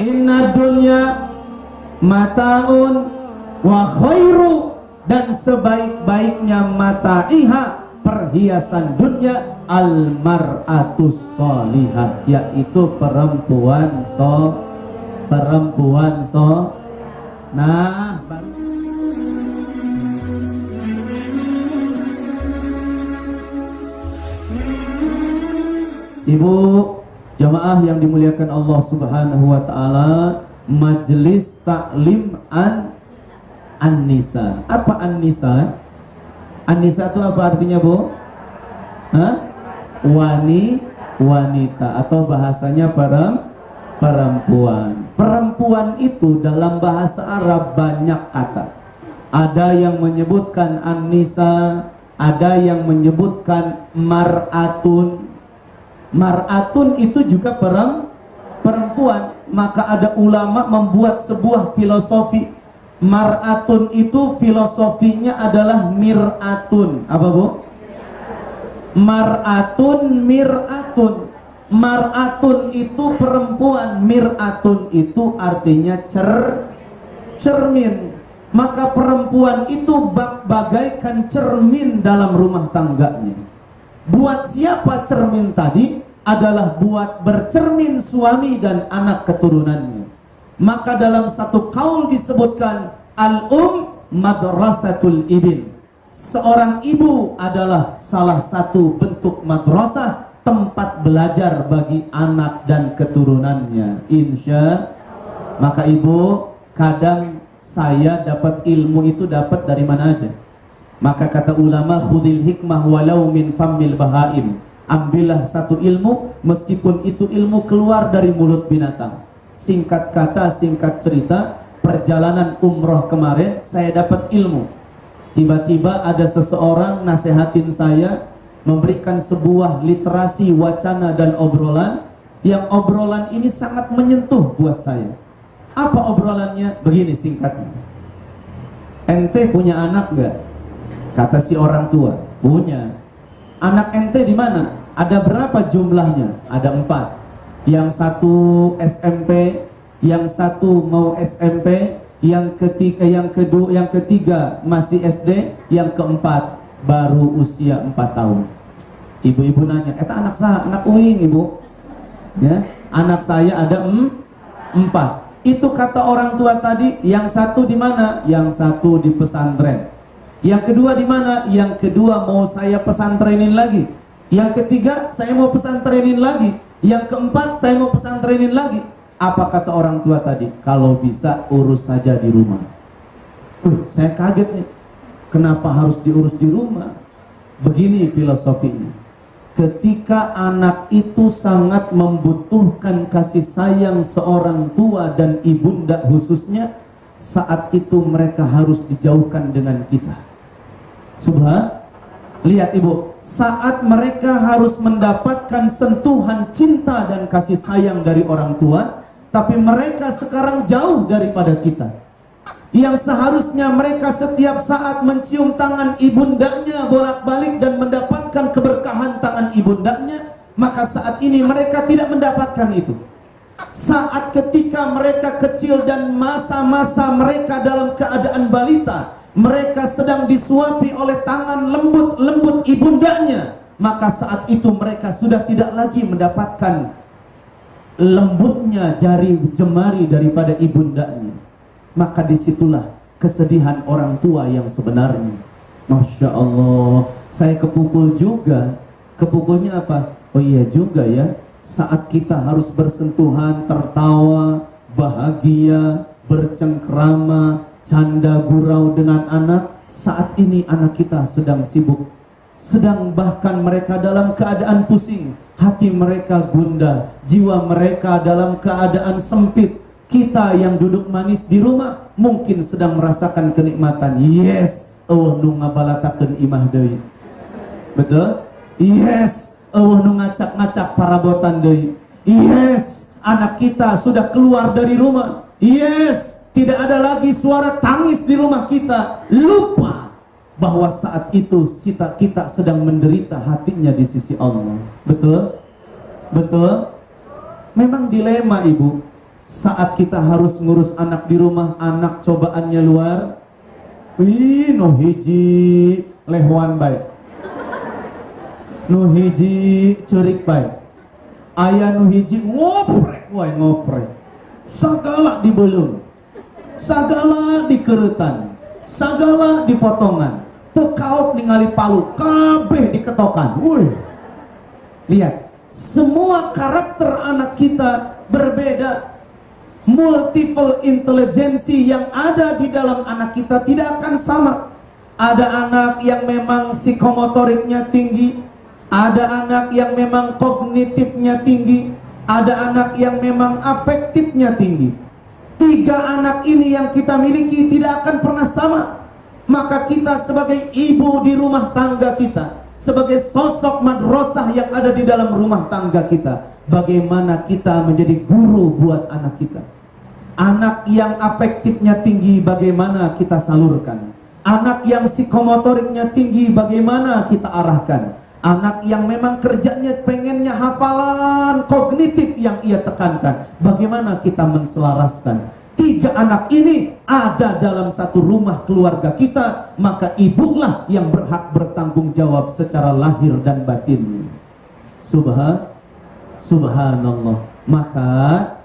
Inna dunya mataun wa khairu, dan sebaik-baiknya mata'iha, perhiasan dunia, al-mar'atus sholihah, yaitu perempuan nah Ibu jamaah yang dimuliakan Allah Subhanahu wa taala, majelis taklim An-Nisa. Apa An-Nisa? An-Nisa itu apa artinya, Bu? Wanita atau bahasanya perempuan. Perempuan itu dalam bahasa Arab banyak kata. Ada yang menyebutkan An-Nisa, ada yang menyebutkan mar'atun. Mar'atun itu juga perempuan. Maka ada ulama membuat sebuah filosofi. Mar'atun itu filosofinya adalah mir'atun. Apa, Bu? Mar'atun, mir'atun. Mar'atun itu perempuan, mir'atun itu artinya cermin. Maka perempuan itu bagaikan cermin dalam rumah tangganya. Buat siapa cermin tadi? Adalah buat bercermin suami dan anak keturunannya. Maka dalam satu kaul disebutkan madrasatul ibn. Seorang ibu adalah salah satu bentuk madrasah, tempat belajar bagi anak dan keturunannya. Insya. Maka ibu, kadang saya dapat ilmu itu dapat dari mana aja. Maka kata ulama, khudil hikmah walau min fammil bahaim. Ambillah satu ilmu meskipun itu ilmu keluar dari mulut binatang. Singkat kata, singkat cerita, perjalanan umroh kemarin saya dapat ilmu. Tiba-tiba ada seseorang nasihatin saya, memberikan sebuah literasi, wacana dan obrolan, yang obrolan ini sangat menyentuh buat saya. Apa obrolannya? Begini singkatnya. Ente punya anak gak? Kata si orang tua, punya. Anak ente di mana? Ada berapa jumlahnya? Ada 4. Yang satu SMP, yang satu mau SMP, yang ketiga masih SD, yang keempat baru usia 4 tahun. Ibu-ibu nanya, eta anak saya, anak uing ibu. Ya, anak saya ada 4. Itu kata orang tua tadi, yang satu di mana? Yang satu di pesantren. Yang kedua di mana? Yang kedua mau saya pesantrenin lagi. Yang ketiga saya mau pesantrenin lagi. Yang keempat saya mau pesantrenin lagi. Apa kata orang tua tadi? Kalau bisa urus saja di rumah. Saya kaget nih. Kenapa harus diurus di rumah? Begini filosofinya. Ketika anak itu sangat membutuhkan kasih sayang seorang tua dan ibunda khususnya, saat itu mereka harus dijauhkan dengan kita. Lihat ibu, saat mereka harus mendapatkan sentuhan cinta dan kasih sayang dari orang tua, tapi mereka sekarang jauh daripada kita. Yang seharusnya mereka setiap saat mencium tangan ibundanya bolak-balik dan mendapatkan keberkahan tangan ibundanya, maka saat ini mereka tidak mendapatkan itu. Saat ketika mereka kecil dan masa-masa mereka dalam keadaan balita, mereka sedang disuapi oleh tangan lembut-lembut ibundanya, maka saat itu mereka sudah tidak lagi mendapatkan lembutnya jari jemari daripada ibundanya. Maka disitulah kesedihan orang tua yang sebenarnya. Masya Allah, saya kepukul juga. Kepukulnya apa? Oh iya juga ya, saat kita harus bersentuhan, tertawa, bahagia, bercengkrama, canda gurau dengan anak. Saat ini anak kita sedang sibuk, sedang bahkan mereka dalam keadaan pusing, hati mereka gundah, jiwa mereka dalam keadaan sempit. Kita yang duduk manis di rumah mungkin sedang merasakan kenikmatan. Yes, Allah nu ngabalatakeun imah deui. Betul? Yes, Allah nu ngacak-ngacak parabotan deui. Yes, anak kita sudah keluar dari rumah. Yes, tidak ada lagi suara tangis di rumah kita. Lupa bahwa saat itu kita sedang menderita hatinya di sisi Allah. Betul? Betul? Memang dilema ibu. Saat kita harus ngurus anak di rumah, anak cobaannya luar. Wih, no hiji lehuan baik, no hiji cerik baik, ayah no hiji ngoprek, wah ngoprek. Sagala dibelung, sagala dikerutan, sagala dipotongan, tekaop ningali palu, kabeh diketokan. Wih, lihat, semua karakter anak kita berbeda. Multiple intelijensi yang ada di dalam anak kita tidak akan sama. Ada anak yang memang psikomotoriknya tinggi, ada anak yang memang kognitifnya tinggi, ada anak yang memang afektifnya tinggi. Tiga anak ini yang kita miliki tidak akan pernah sama. Maka kita sebagai ibu di rumah tangga kita, sebagai sosok madrasah yang ada di dalam rumah tangga kita, bagaimana kita menjadi guru buat anak kita. Anak yang afektifnya tinggi, bagaimana kita salurkan. Anak yang psikomotoriknya tinggi, bagaimana kita arahkan. Anak yang memang kerjanya pengennya hafalan kognitif yang ia tekankan, bagaimana kita menselaraskan. Tiga anak ini ada dalam satu rumah keluarga kita, maka ibulah yang berhak bertanggung jawab secara lahir dan batin. Subhanallah. Maka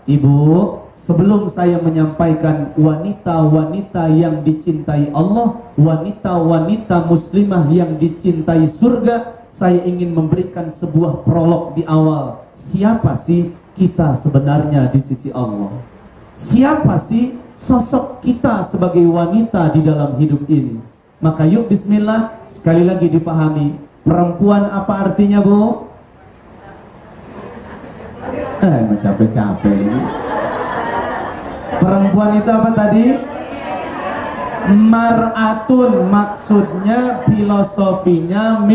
ibu, sebelum saya menyampaikan wanita-wanita yang dicintai Allah, wanita-wanita muslimah yang dicintai surga, saya ingin memberikan sebuah prolog di awal. Siapa sih kita sebenarnya di sisi Allah? Siapa sih sosok kita sebagai wanita di dalam hidup ini? Maka yuk bismillah, sekali lagi dipahami. Perempuan apa artinya, Bu? Capek-capek ini. Perempuan itu apa tadi? Mar'atun, maksudnya filosofinya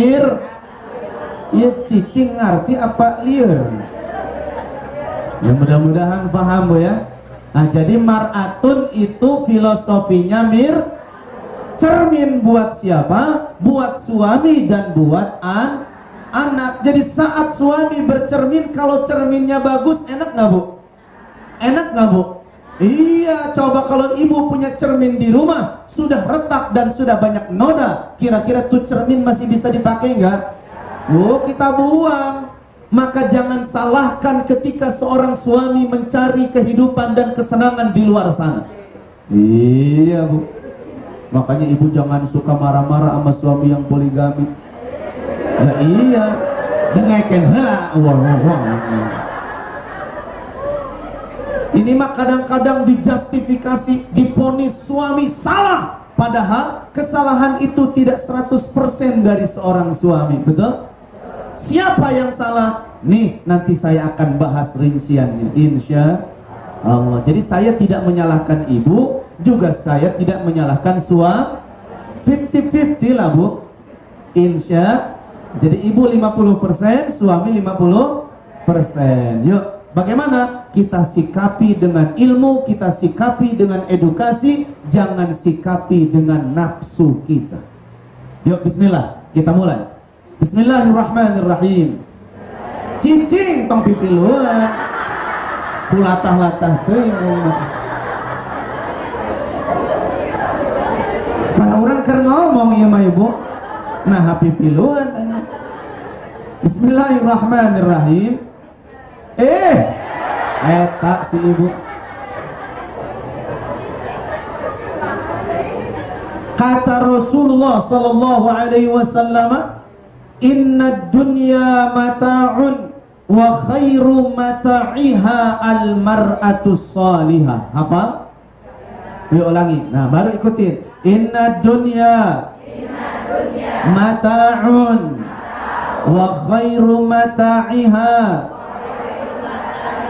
ya cicing ngerti apa liur. Ya mudah-mudahan paham, Bu ya. Nah, jadi mar'atun itu filosofinya cermin buat siapa? Buat suami dan buat anak. Jadi saat suami bercermin, kalau cerminnya bagus, enak nggak, Bu? Enak nggak, Bu? Iya, coba kalau ibu punya cermin di rumah sudah retak dan sudah banyak noda, kira-kira tuh cermin masih bisa dipakai nggak? Oh, kita buang. Maka jangan salahkan ketika seorang suami mencari kehidupan dan kesenangan di luar sana. Iya, Bu. Makanya ibu jangan suka marah-marah sama suami yang poligami. Ya iya, dengarkan heula. Ini mah kadang-kadang dijustifikasi, diponis suami salah, padahal kesalahan itu tidak 100% dari seorang suami, betul? Siapa yang salah? Nih, nanti saya akan bahas rinciannya, insya Allah. Jadi saya tidak menyalahkan ibu, juga saya tidak menyalahkan suami. 50-50 lah, Bu. Insya. Jadi ibu 50%, suami 50%. Yuk, bagaimana? Kita sikapi dengan ilmu, kita sikapi dengan edukasi, jangan sikapi dengan nafsu kita. Yuk, bismillah, kita mulai. Bismillahirrahmanirrahim. Cicing tong pipi luar, kulatah-latah teuing enak. Kan orang keur ngomong ieu mah, Ibu. Nah, pipi luar. Bismillahirrahmanirrahim. Eta si ibu. Kata Rasulullah sallallahu alaihi wasallam, "Inna dunya mata'un wa khairu mata'iha al-mar'atu salihah." Hafal? Yuk ulangi. Nah, baru ikutin. Inna dunya mata'un wa khairu mata'iha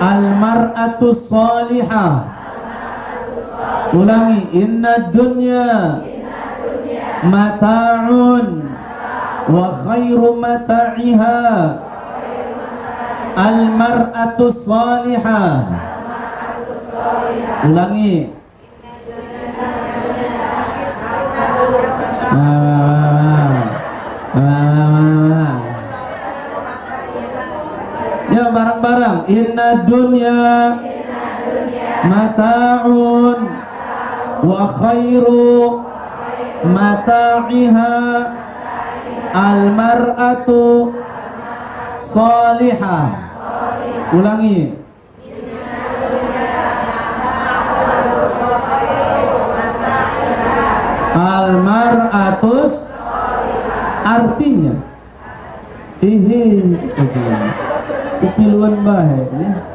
al-mar'atu salihah. Ulangi. Inna dunya mata'un wa khairu mata'iha al-mar'atu salihah. Ulangi. Ya, bareng-bareng. Inna dunya mata'un wa khairu mata'iha al-mar'atu salihah. Ulangi. Al-mar'atus artinya piluan bahaya.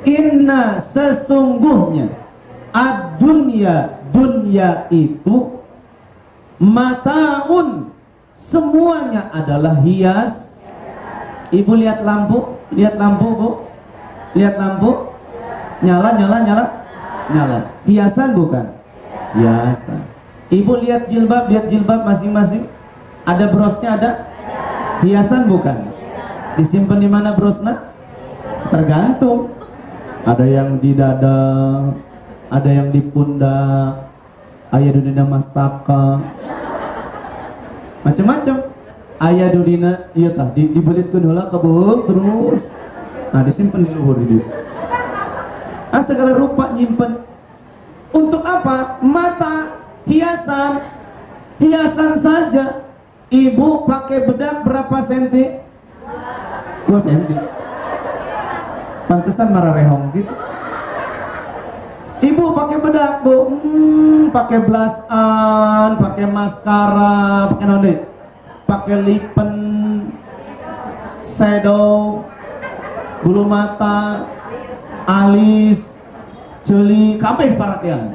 Inna sesungguhnya ad-dunya, dunya itu mataun, semuanya adalah hias. Ibu lihat lampu, lihat lampu Bu, lihat lampu, nyala nyala nyala nyala, hiasan bukan? Hiasan. Ibu lihat jilbab masing-masing, ada brosnya, ada? Hiasan bukan? Disimpan di mana brosnya? Tergantung. Ada yang di dada, ada yang di pundak, aya dudina mastaka, macam-macam. Aya dudina ieu tah dibelitkeun heula ka beung terus. Nah, disimpan di luhur itu. Segala rupa nyimpen. Untuk apa? Mata, hiasan, hiasan saja. Ibu pakai bedak berapa senti? 2 senti. Pantesan marah rehong gitu. Ibu pakai bedak Bu, pakai blush-an, pakai maskara, pakai nonde, pakai lipen, shadow, bulu mata, alis, jeli, kabeh diparakean.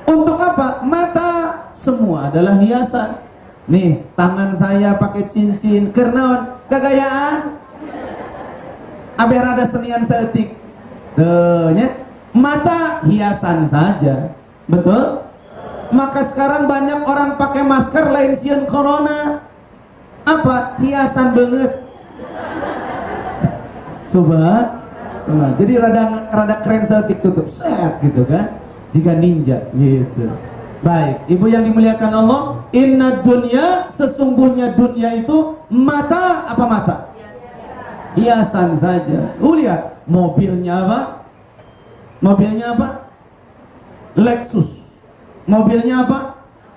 Untuk apa? Mata, semua adalah hiasan. Nih, tangan saya pakai cincin, kernaon, gagayaan. Aber ada senian seetik. Nya, mata hiasan saja. Betul? Maka sekarang banyak orang pakai masker lain sieun corona. Apa? Hiasan banget. Sobat. Jadi rada keren seetik tutup set gitu kan. Jika ninja gitu. Baik, ibu yang dimuliakan Allah, inna dunya, sesungguhnya dunia itu mata, apa mata? Hiasan saja. Lihat, mobilnya apa? Mobilnya apa? Lexus. Mobilnya apa?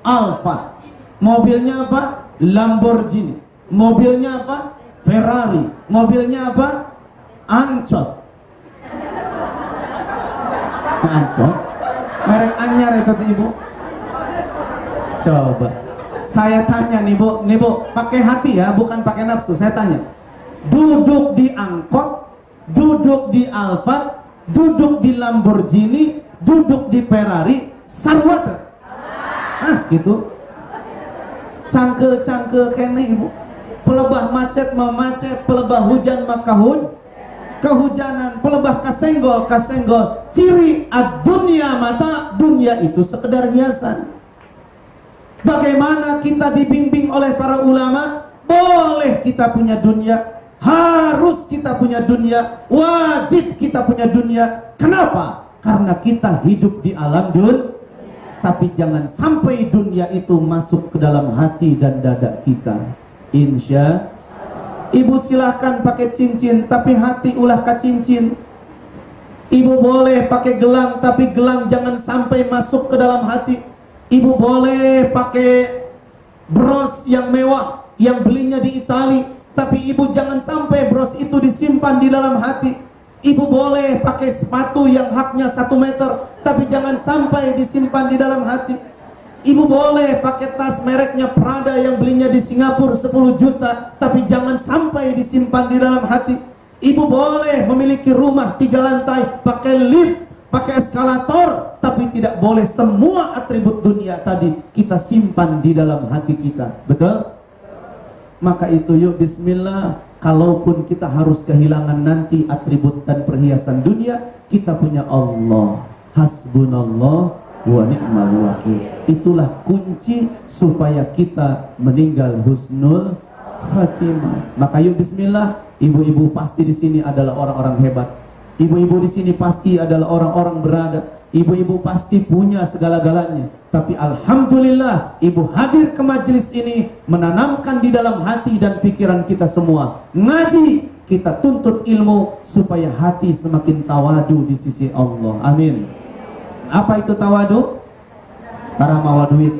Alfa. Mobilnya apa? Lamborghini. Mobilnya apa? Ferrari. Mobilnya apa? Ancol. Ancol? Merek anyar itu ibu. Coba saya tanya nih Bu, pakai hati ya, bukan pakai nafsu. Saya tanya, duduk di angkot, duduk di Alfa, duduk di Lamborghini, duduk di Ferrari, sarwat? Gitu. Cangkel kene ibu. Pelebah macet mau macet, pelebah hujan maka kehujanan, pelebah kasenggol. Ciri ad-dunya mata, dunia itu sekedar hiasan. Bagaimana kita dibimbing oleh para ulama? Boleh kita punya dunia, harus kita punya dunia, wajib kita punya dunia. Kenapa? Karena kita hidup di alam dunia. Tapi jangan sampai dunia itu masuk ke dalam hati dan dada kita. Insya. Ibu silahkan pakai cincin, tapi hati ulah ka cincin. Ibu boleh pakai gelang, tapi gelang jangan sampai masuk ke dalam hati. Ibu boleh pakai bros yang mewah, yang belinya di Itali, tapi ibu jangan sampai bros itu disimpan di dalam hati. Ibu boleh pakai sepatu yang haknya 1 meter, tapi jangan sampai disimpan di dalam hati. Ibu boleh pakai tas mereknya Prada yang belinya di Singapura 10 juta, tapi jangan sampai disimpan di dalam hati. Ibu boleh memiliki rumah 3 lantai, pakai lift, pakai eskalator, tapi tidak boleh semua atribut dunia tadi kita simpan di dalam hati kita. Betul? Maka itu yuk bismillah. Kalaupun kita harus kehilangan nanti atribut dan perhiasan dunia, kita punya Allah. Hasbunallah wa ni'mal wakil. Itulah kunci supaya kita meninggal husnul khatimah. Maka yuk bismillah. Ibu-ibu pasti di sini adalah orang-orang hebat. Ibu-ibu di sini pasti adalah orang-orang berada. Ibu-ibu pasti punya segala-galanya. Tapi alhamdulillah, ibu hadir ke majelis ini menanamkan di dalam hati dan pikiran kita semua. Ngaji, kita tuntut ilmu supaya hati semakin tawadu di sisi Allah. Amin. Apa itu tawadu? Para mawa duit.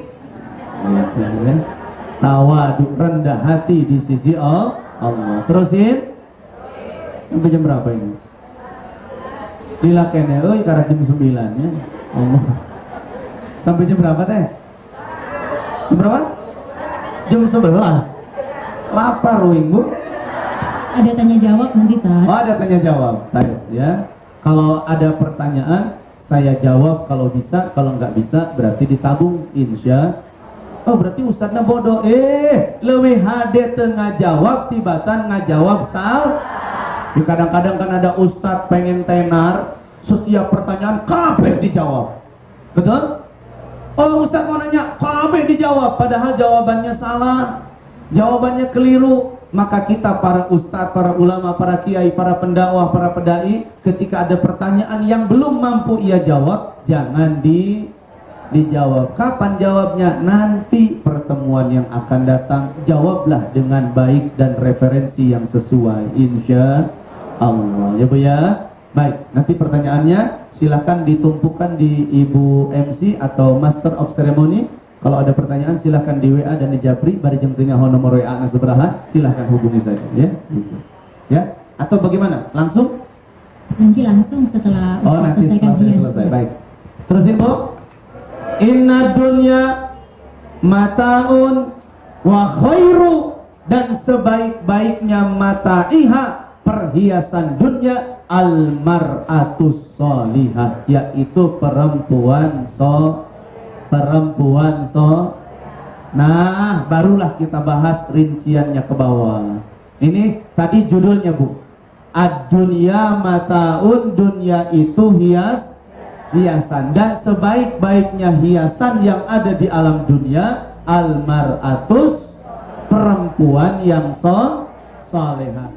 Tawadu, rendah hati di sisi Allah. Terusin. Sampai jam berapa ini? Dilakene, karena jam 9 ya. Allah. Sampai jam berapa teh? Jam berapa? Jam 11. Lapar wing Bu. Ada tanya jawab nanti Tad. Oh, ada tanya jawab tadi ya. Kalau ada pertanyaan saya jawab kalau bisa, kalau nggak bisa berarti ditabung insya. Oh berarti ustadznya bodoh. Leuwih hade tengah jawab tibatan ngajawab sal. Ya, kadang-kadang kan ada ustadz pengen tenar, setiap pertanyaan kabeh dijawab. Betul? Oh ustadz mau nanya, kabeh dijawab, padahal jawabannya salah, jawabannya keliru. Maka kita para ustadz, para ulama, para kiai, para pendakwah, para pedai, ketika ada pertanyaan yang belum mampu ia jawab, jangan dijawab. Kapan jawabnya? Nanti pertemuan yang akan datang. Jawablah dengan baik dan referensi yang sesuai, insya Allah. Ya Bu ya. Baik, nanti pertanyaannya silahkan ditumpukan di Ibu MC atau Master of Ceremony. Kalau ada pertanyaan silahkan di WA dan di Japri. Bari jeng tengah nomor WA seberapa, silahkan hubungi saja ya. Ya, atau bagaimana? Langsung? Nanti langsung setelah nanti selesai. Baik. Terusin Bu. Inna dunya mataun wa khairu, dan sebaik-baiknya mataiha, perhiasan dunia, almar'atus solihah, yaitu perempuan Nah, barulah kita bahas rinciannya ke bawah. Ini tadi judulnya Bu, ad-dunya mataun, dunia itu hiasan, dan sebaik-baiknya hiasan yang ada di alam dunia, almar'atus, perempuan yang solehah.